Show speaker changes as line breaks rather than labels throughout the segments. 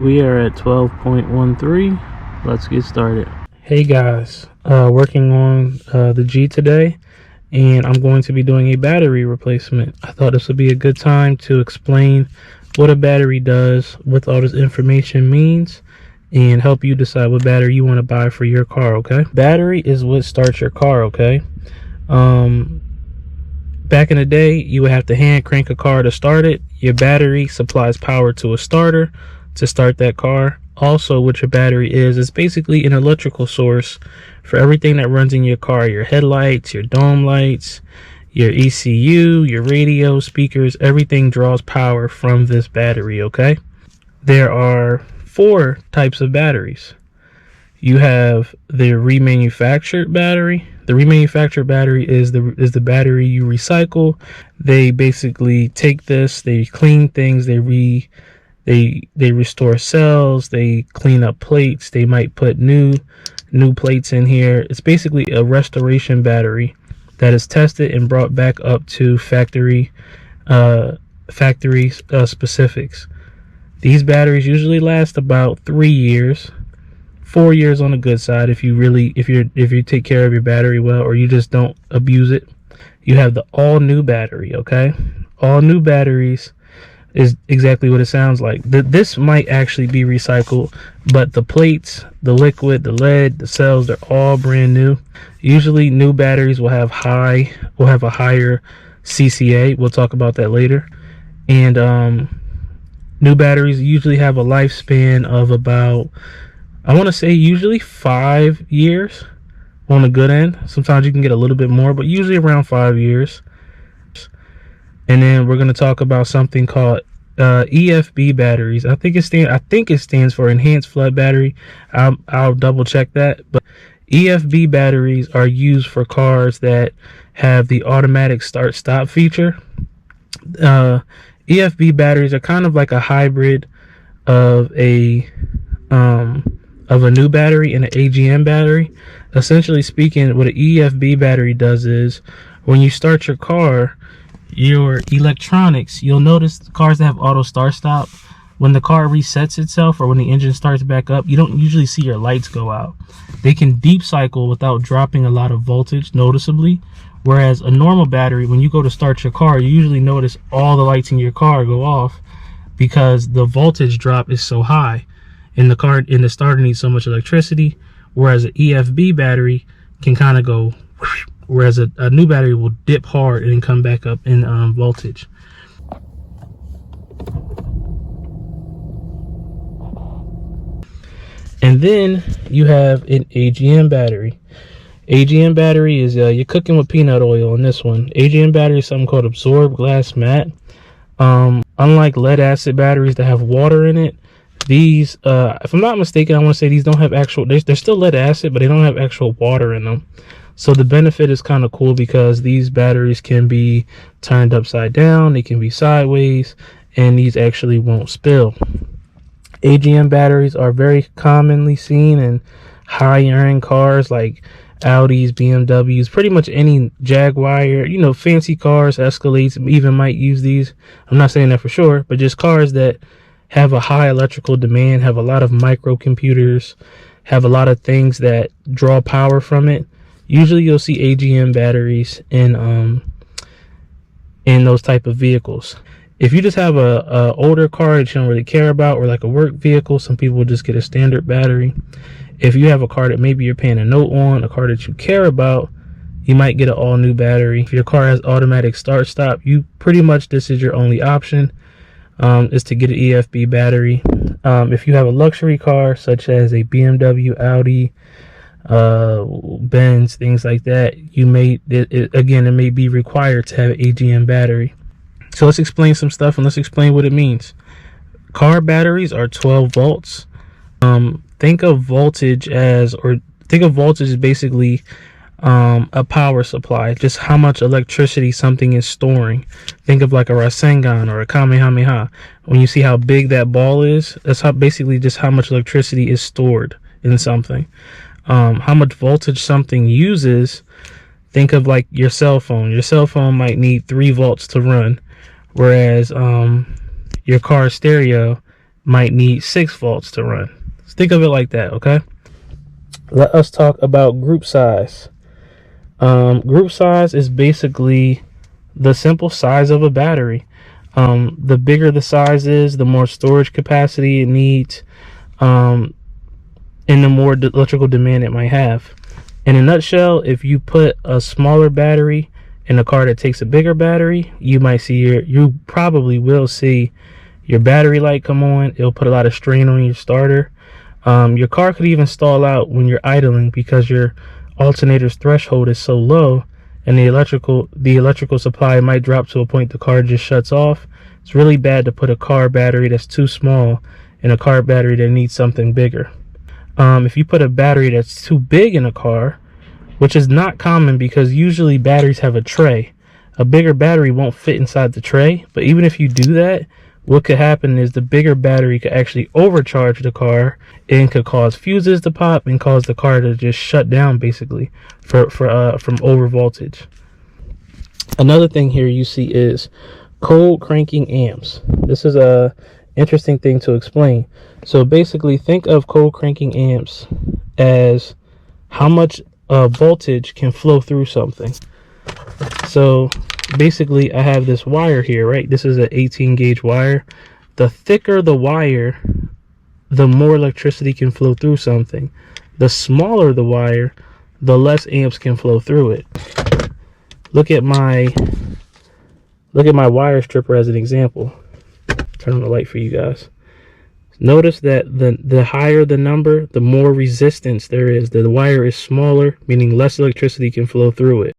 We are at 12.13. Let's get started. Hey guys, working on the G today, and I'm going to be doing a battery replacement. I thought this would be a good time to explain what a battery does, what all this information means, and help you decide what battery you want to buy for your car, okay? Battery is what starts your car, okay? Back in the day, you would have to hand crank a car to start it. Your battery supplies power to a starter to start that car. Also, what your battery is basically an electrical source for everything that runs in your car: your headlights, your dome lights, your ECU, your radio, speakers. Everything draws power from this battery, okay? There are 4 types of batteries. You have the remanufactured battery. The remanufactured battery is the battery you recycle. They basically take this, they clean things, they restore cells, they clean up plates, they might put new plates in here. It's basically a restoration battery that is tested and brought back up to factory specifics. These batteries usually last about 3 years, 4 years on the good side if you take care of your battery well, or you just don't abuse it. You have the all new battery, okay? All new batteries is exactly what it sounds like. This might actually be recycled, but the plates, the liquid, the lead, the cells, they're all brand new. Usually new batteries will have a higher CCA. We'll talk about that later. And new batteries usually have a lifespan of about, I want to say, usually 5 years on the good end. Sometimes you can get a little bit more, but usually around 5 years. And then we're going to talk about something called EFB batteries. I think it stands for enhanced flood battery. I'll double check that. But EFB batteries are used for cars that have the automatic start stop feature. EFB batteries are kind of like a hybrid of a new battery and an AGM battery. Essentially speaking, what an EFB battery does is when you start your car, your electronics, you'll notice cars that have auto start stop, when the car resets itself or when the engine starts back up, you don't usually see your lights go out. They can deep cycle without dropping a lot of voltage noticeably, whereas a normal battery, when you go to start your car, you usually notice all the lights in your car go off because the voltage drop is so high and the starter needs so much electricity, whereas an EFB battery can kind of go, whereas a new battery will dip hard and then come back up in voltage. And then you have an AGM battery. AGM battery is you're cooking with peanut oil in this one. AGM battery is something called absorbed glass mat. Unlike lead acid batteries that have water in it, these, if I'm not mistaken, I want to say these don't have actual, they're still lead acid, but they don't have actual water in them. So the benefit is kind of cool because these batteries can be turned upside down, they can be sideways, and these actually won't spill. AGM batteries are very commonly seen in high-end cars like Audis, BMWs, pretty much any Jaguar, fancy cars, Escalades even might use these. I'm not saying that for sure, but just cars that have a high electrical demand, have a lot of microcomputers, have a lot of things that draw power from it. Usually you'll see AGM batteries in those type of vehicles. If you just have a older car that you don't really care about, or like a work vehicle, some people will just get a standard battery. If you have a car that maybe you're paying a note on, a car that you care about, you might get an all new battery. If your car has automatic start stop, this is your only option, is to get an EFB battery. If you have a luxury car such as a BMW, Audi, Benz, things like that, it may be required to have an AGM battery. So let's explain some stuff and let's explain what it means. Car batteries are 12 volts. Think of voltage as basically a power supply, just how much electricity something is storing. Think of like a Rasengan or a Kamehameha. When you see how big that ball is, that's basically just how much electricity is stored in something. How much voltage something uses, think of like your cell phone. Your cell phone might need 3 volts to run, whereas your car stereo might need 6 volts to run. Let's think of it like that, okay? Let us talk about group size. Group size is basically the simple size of a battery. The bigger the size is, the more storage capacity it needs, and the more electrical demand it might have. In a nutshell, if you put a smaller battery in a car that takes a bigger battery, you probably will see your battery light come on. It'll put a lot of strain on your starter. Your car could even stall out when you're idling because your alternator's threshold is so low, and the electrical supply might drop to a point the car just shuts off. It's really bad to put a car battery that's too small in a car battery that needs something bigger. If you put a battery that's too big in a car, which is not common because usually batteries have a tray, a bigger battery won't fit inside the tray. But even if you do that, what could happen is the bigger battery could actually overcharge the car and could cause fuses to pop and cause the car to just shut down, basically, from over voltage. Another thing here you see is cold cranking amps. This is a interesting thing to explain. So basically, think of cold cranking amps as how much voltage can flow through something. So basically, I have this wire here, right? This is an 18 gauge wire. The thicker the wire, the more electricity can flow through something. The smaller the wire, the less amps can flow through it. Look at my wire stripper as an example. Turn on the light for you guys. Notice that the higher the number, the more resistance there is. The wire is smaller, meaning less electricity can flow through it.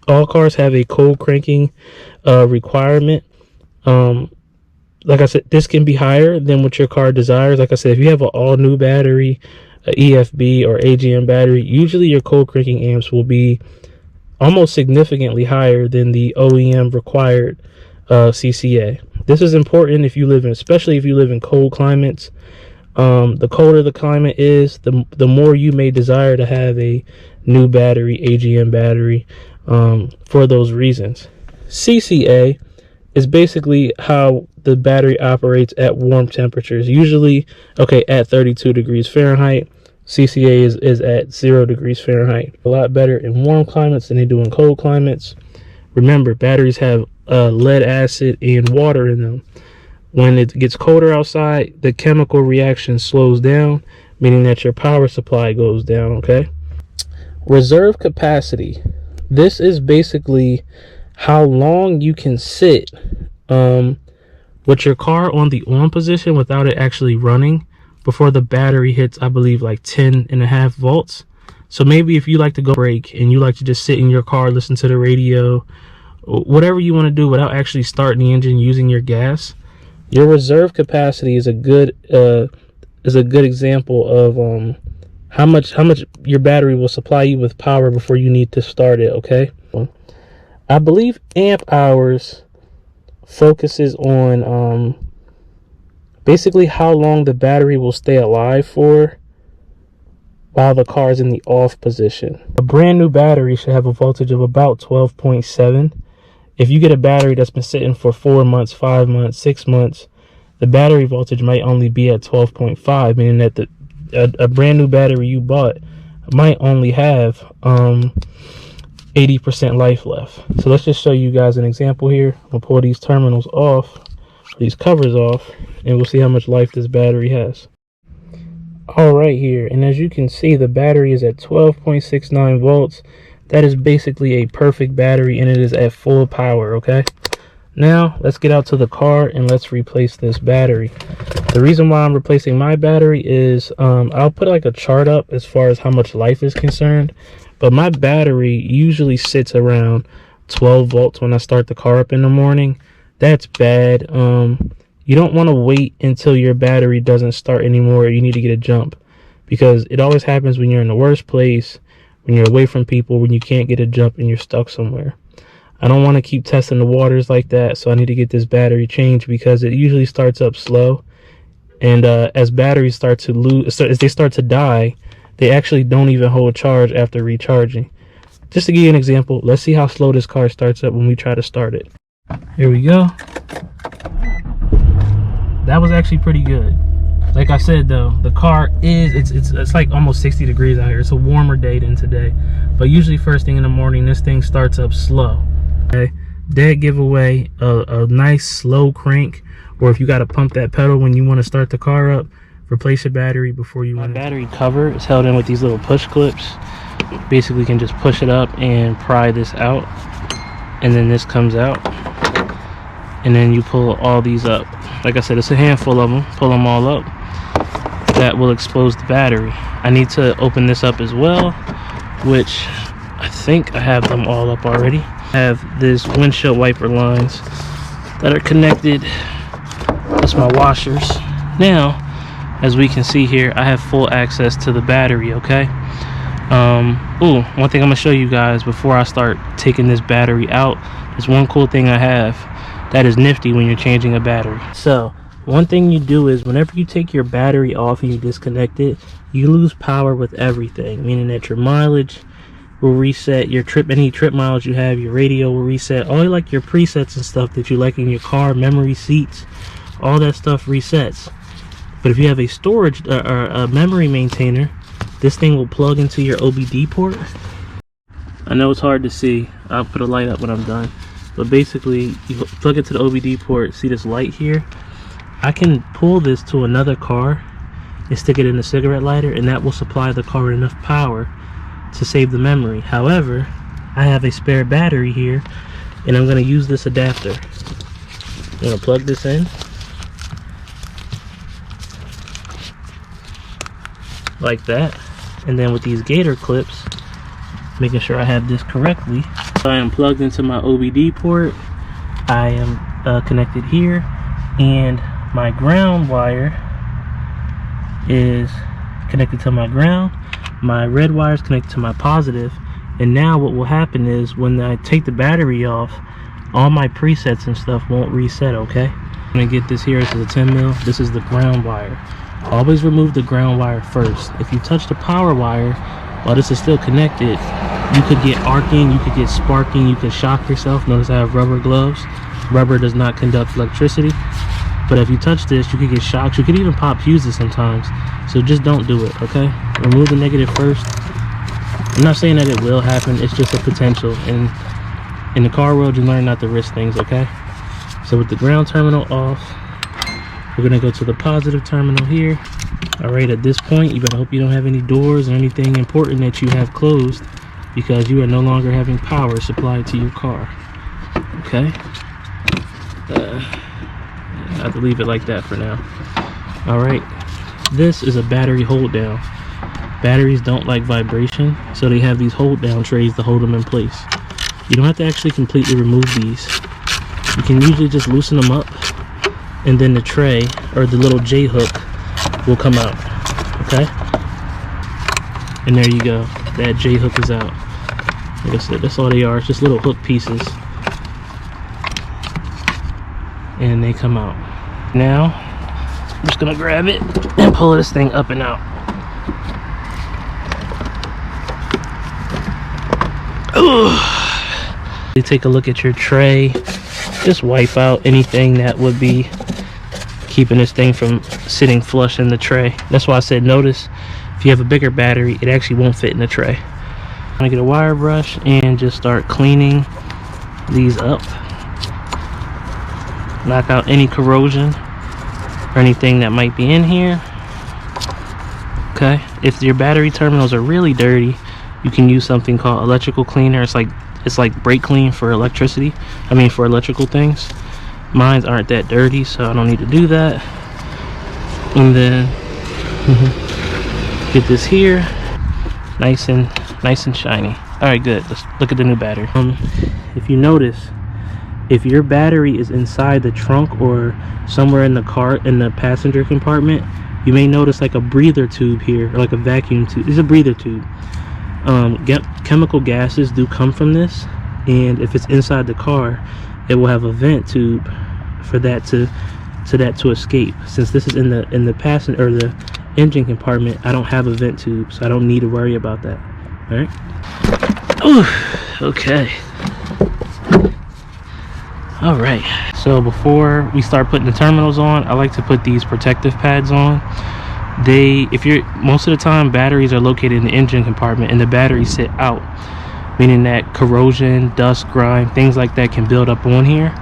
All cars have a cold cranking requirement. Like I said, this can be higher than what your car desires. Like I said, if you have an all new battery, a EFB or AGM battery, usually your cold cranking amps will be almost significantly higher than the OEM required CCA. This is important especially if you live in cold climates. The colder the climate is, the more you may desire to have a new battery, AGM battery, for those reasons. CCA is basically how the battery operates at warm temperatures. Usually, at 32 degrees Fahrenheit. CCA is at 0 degrees Fahrenheit. A lot better in warm climates than they do in cold climates. Remember, batteries have lead acid and water in them. When it gets colder outside, the chemical reaction slows down, meaning that your power supply goes down, okay? Reserve capacity. This is basically how long you can sit with your car on the on position without it actually running before the battery hits, I believe, like 10.5 volts. So maybe if you like to go break and you like to just sit in your car, listen to the radio, whatever you want to do without actually starting the engine using your gas, your reserve capacity is a good example of how much your battery will supply you with power before you need to start it, okay? I believe amp hours focuses on basically how long the battery will stay alive for while the car is in the off position. A brand new battery should have a voltage of about 12.7. If you get a battery that's been sitting for 4 months, 5 months, 6 months, the battery voltage might only be at 12.5, meaning that a brand new battery you bought might only have 80% life left. So let's just show you guys an example here. We'll pull these terminals off, these covers off, and we'll see how much life this battery has. All right, here, and as you can see, the battery is at 12.69 volts. That is basically a perfect battery, and it is at full power, okay? Now, let's get out to the car and let's replace this battery. The reason why I'm replacing my battery is I'll put like a chart up as far as how much life is concerned, but my battery usually sits around 12 volts when I start the car up in the morning. That's bad. You don't want to wait until your battery doesn't start anymore. You need to get a jump, because it always happens when you're in the worst place, when you're away from people, when you can't get a jump and you're stuck somewhere. I don't want to keep testing the waters like that, so I need to get this battery changed because it usually starts up slow. And as batteries start to lose, so as they start to die, they actually don't even hold charge after recharging. Just to give you an example, let's see how slow this car starts up when we try to start it. Here we go. That was actually pretty good. Like I said though, the car is, it's like almost 60 degrees out here. It's a warmer day than today. But usually first thing in the morning, this thing starts up slow. Okay, dead giveaway, a nice slow crank, or if you got to pump that pedal when you want to start the car up, replace your battery before you. My battery cover is held in with these little push clips. Basically you can just push it up and pry this out, and then this comes out, and then you pull all these up. Like I said, it's a handful of them. Pull them all up. That will expose the battery. I need to open this up as well, which I think I have them all up already. I have this windshield wiper lines that are connected. That's my washers. Now, as we can see here, I have full access to the battery, okay? One thing I'm gonna show you guys before I start taking this battery out, there's one cool thing I have that is nifty when you're changing a battery. So one thing you do is whenever you take your battery off and you disconnect it, you lose power with everything, meaning that your mileage will reset, your any trip miles you have, your radio will reset, all like your presets and stuff that you like in your car, memory seats, all that stuff resets. But if you have a storage or a memory maintainer, this thing will plug into your OBD port. I know it's hard to see, I'll put a light up when I'm done, but basically you plug it to the OBD port. See this light here? I can pull this to another car and stick it in a cigarette lighter, and that will supply the car enough power to save the memory. However, I have a spare battery here, and I'm going to use this adapter. I'm going to plug this in like that, and then with these gator clips, making sure I have this correctly, I am plugged into my OBD port. I am connected here, and my ground wire is connected to my ground. My red wire is connected to my positive. And now what will happen is when I take the battery off, all my presets and stuff won't reset, okay? I'm gonna get this here. This is a 10 mil. This is the ground wire. Always remove the ground wire first. If you touch the power wire while this is still connected, you could get arcing, you could get sparking, you could shock yourself. Notice I have rubber gloves. Rubber does not conduct electricity. But if you touch this, you could get shocked. You could even pop fuses sometimes. So just don't do it, okay? Remove the negative first. I'm not saying that it will happen. It's just a potential. And in the car world, you learn not to risk things, okay? So with the ground terminal off, we're gonna go to the positive terminal here. All right, at this point, you better hope you don't have any doors or anything important that you have closed, because you are no longer having power supplied to your car, okay? I have to leave it like that for now. All right, this is a battery hold down. Batteries don't like vibration, so they have these hold down trays to hold them in place. You don't have to actually completely remove these. You can usually just loosen them up, and then the tray or the little J hook will come out, okay? And there you go, that J hook is out. Like I said, that's all they are. It's just little hook pieces, and they come out. Now I'm just gonna grab it and pull this thing up and out. You take a look at your tray, just wipe out anything that would be keeping this thing from sitting flush in the tray. That's why I said notice if you have a bigger battery, it actually won't fit in the tray. I'm gonna get a wire brush and just start cleaning these up. Knock out any corrosion or anything that might be in here. Okay, if your battery terminals are really dirty, you can use something called electrical cleaner. It's like brake clean for electricity. I mean for electrical things. Mine aren't that dirty, so I don't need to do that. And then get this here, nice and shiny. All right, good. Let's look at the new battery. If you notice, if your battery is inside the trunk or somewhere in the car, in the passenger compartment, you may notice like a breather tube here, or like a vacuum tube. It's a breather tube. Chemical gases do come from this, and if it's inside the car, it will have a vent tube for that to so that to escape. Since this is in the passenger or the engine compartment, I don't have a vent tube, so I don't need to worry about that. All right. Ooh, okay. All right. So before we start putting the terminals on, I like to put these protective pads on. Most of the time batteries are located in the engine compartment and the batteries sit out, meaning that corrosion, dust, grime, things like that can build up on here,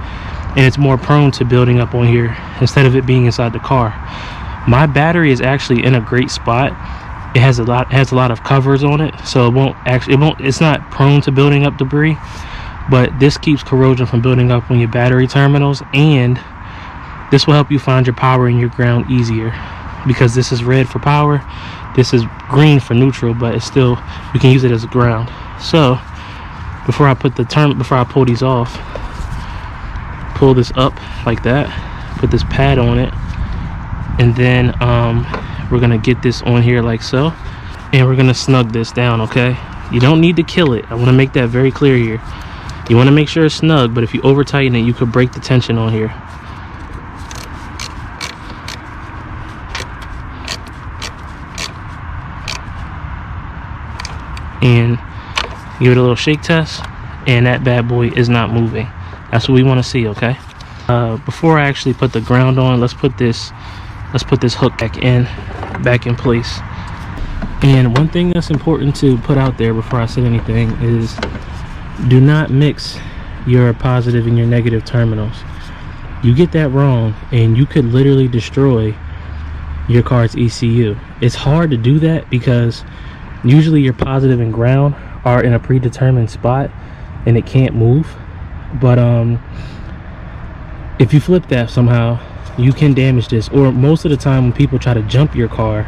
and it's more prone to building up on here instead of it being inside the car. My battery is actually in a great spot. It has a lot of covers on it, so it's not prone to building up debris, but this keeps corrosion from building up on your battery terminals, and this will help you find your power and your ground easier, because this is red for power, this is green for neutral, but it's still, you can use it as a ground. So before I pull these off, pull this up like that, put this pad on it, and then we're gonna get this on here like so, and we're gonna snug this down. Okay, you don't need to kill it. I want to make that very clear here. You want to make sure it's snug, but if you over tighten it, you could break the tension on here. And give it a little shake test, and that bad boy is not moving. That's what we want to see. Okay, before I actually put the ground on, let's put this hook back in place. And one thing that's important to put out there before I say anything is, do not mix your positive and your negative terminals. You get that wrong and you could literally destroy your car's ECU. It's hard to do that because usually your positive and ground are in a predetermined spot and it can't move. But if you flip that somehow, you can damage this. Or most of the time when people try to jump your car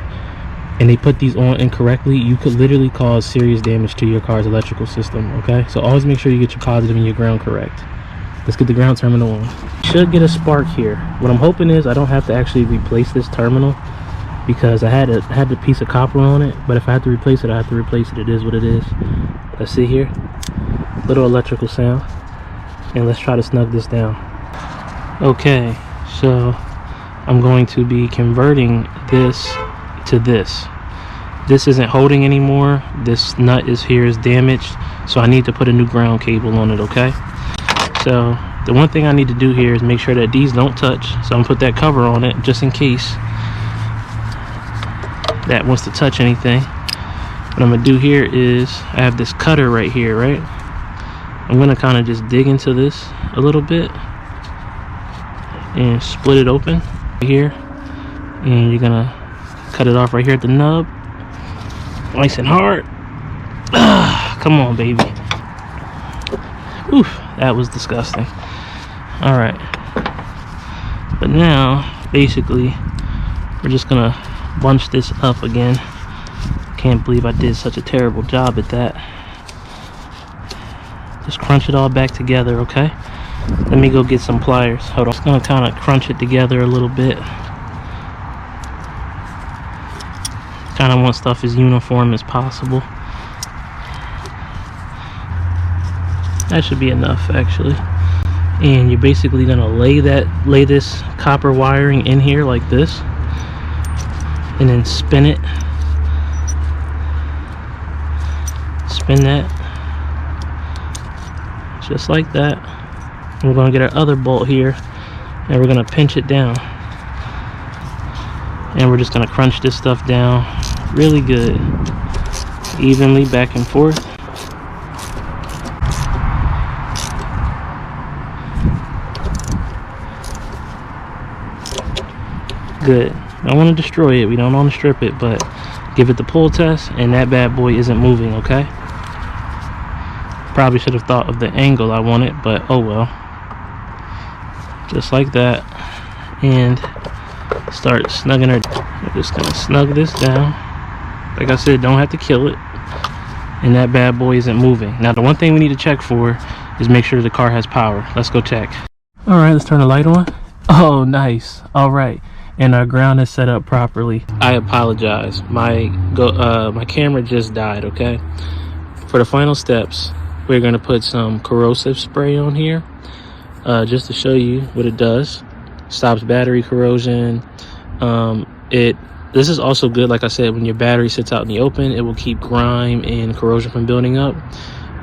and they put these on incorrectly, you could literally cause serious damage to your car's electrical system. Okay, so always make sure you get your positive and your ground correct. Let's get the ground terminal on. You should get a spark here. What I'm hoping is I don't have to actually replace this terminal, because I had the piece of copper on it, but if I have to replace it, I have to replace it. It is what it is. Let's see here, little electrical sound, and let's try to snug this down. Okay, so I'm going to be converting this to this. This isn't holding anymore. This nut is damaged, so I need to put a new ground cable on it. Okay, so the one thing I need to do here is make sure that these don't touch, so I'm gonna put that cover on it just in case that wants to touch anything. What I'm gonna do here is, I have this cutter right here, right? I'm gonna kind of just dig into this a little bit and split it open right here, and you're gonna cut it off right here at the nub, nice and hard. Come on, baby. Oof, that was disgusting. All right, but now basically we're just gonna bunch this up again. Can't believe I did such a terrible job at that. Just crunch it all back together. Okay, let me go get some pliers. Hold on, I'm just gonna kind of crunch it together a little bit. Kind of want stuff as uniform as possible. That should be enough actually. And you're basically gonna lay this copper wiring in here like this, and then spin it. Spin that just like that. And we're gonna get our other bolt here, and we're gonna pinch it down, and we're just gonna crunch this stuff down really good, evenly back and forth. Good. Don't want to destroy it, we don't want to strip it, but give it the pull test, and that bad boy isn't moving. Okay, probably should have thought of the angle I wanted, but oh well. Just like that, and start snugging her. We're just gonna snug this down. Like I said, don't have to kill it, and that bad boy isn't moving. Now the one thing we need to check for is make sure the car has power. Let's go check. All right, let's turn the light on. Oh, nice. All right, and our ground is set up properly. I apologize, my camera just died. Okay, for the final steps, we're gonna put some corrosive spray on here, just to show you what it does. stops battery corrosion. This is also good, like I said, when your battery sits out in the open, it will keep grime and corrosion from building up.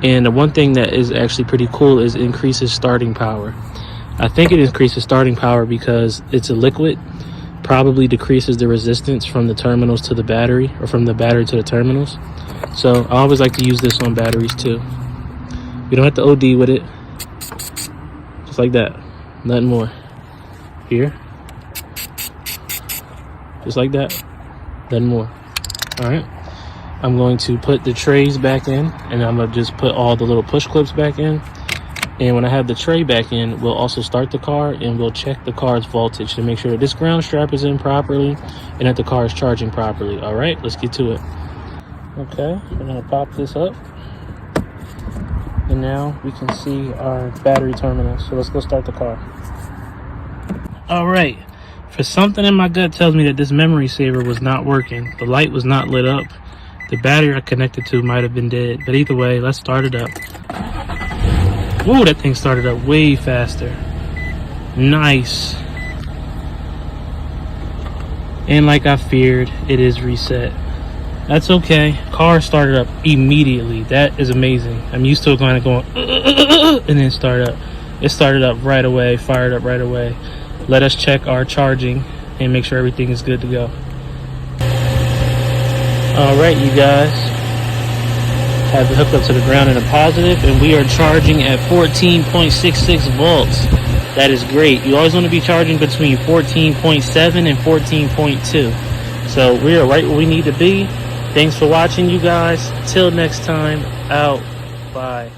And the one thing that is actually pretty cool is it increases starting power. I think it increases starting power because it's a liquid, probably decreases the resistance from the terminals to the battery, or from the battery to the terminals. So I always like to use this on batteries too. You don't have to OD with it. Just like that, nothing more. Here. Just like that, nothing more. All right, I'm going to put the trays back in, and I'm gonna just put all the little push clips back in. And when I have the tray back in, we'll also start the car and we'll check the car's voltage to make sure that this ground strap is in properly and that the car is charging properly. All right, let's get to it. Okay, we're gonna pop this up. And now we can see our battery terminal. So let's go start the car. All right. For something in my gut tells me that this memory saver was not working. The light was not lit up. The battery I connected to might have been dead. But either way, let's start it up. Whoa, that thing started up way faster. Nice. And like I feared, it is reset. That's okay. Car started up immediately. That is amazing. I'm used to it kind of going and then start up. It started up right away, fired up right away. Let us check our charging and make sure everything is good to go. All right, you guys, have it hooked up to the ground in a positive, and we are charging at 14.66 volts. That is great. You always want to be charging between 14.7 and 14.2. So we are right where we need to be. Thanks for watching, you guys. Till next time, out. Bye.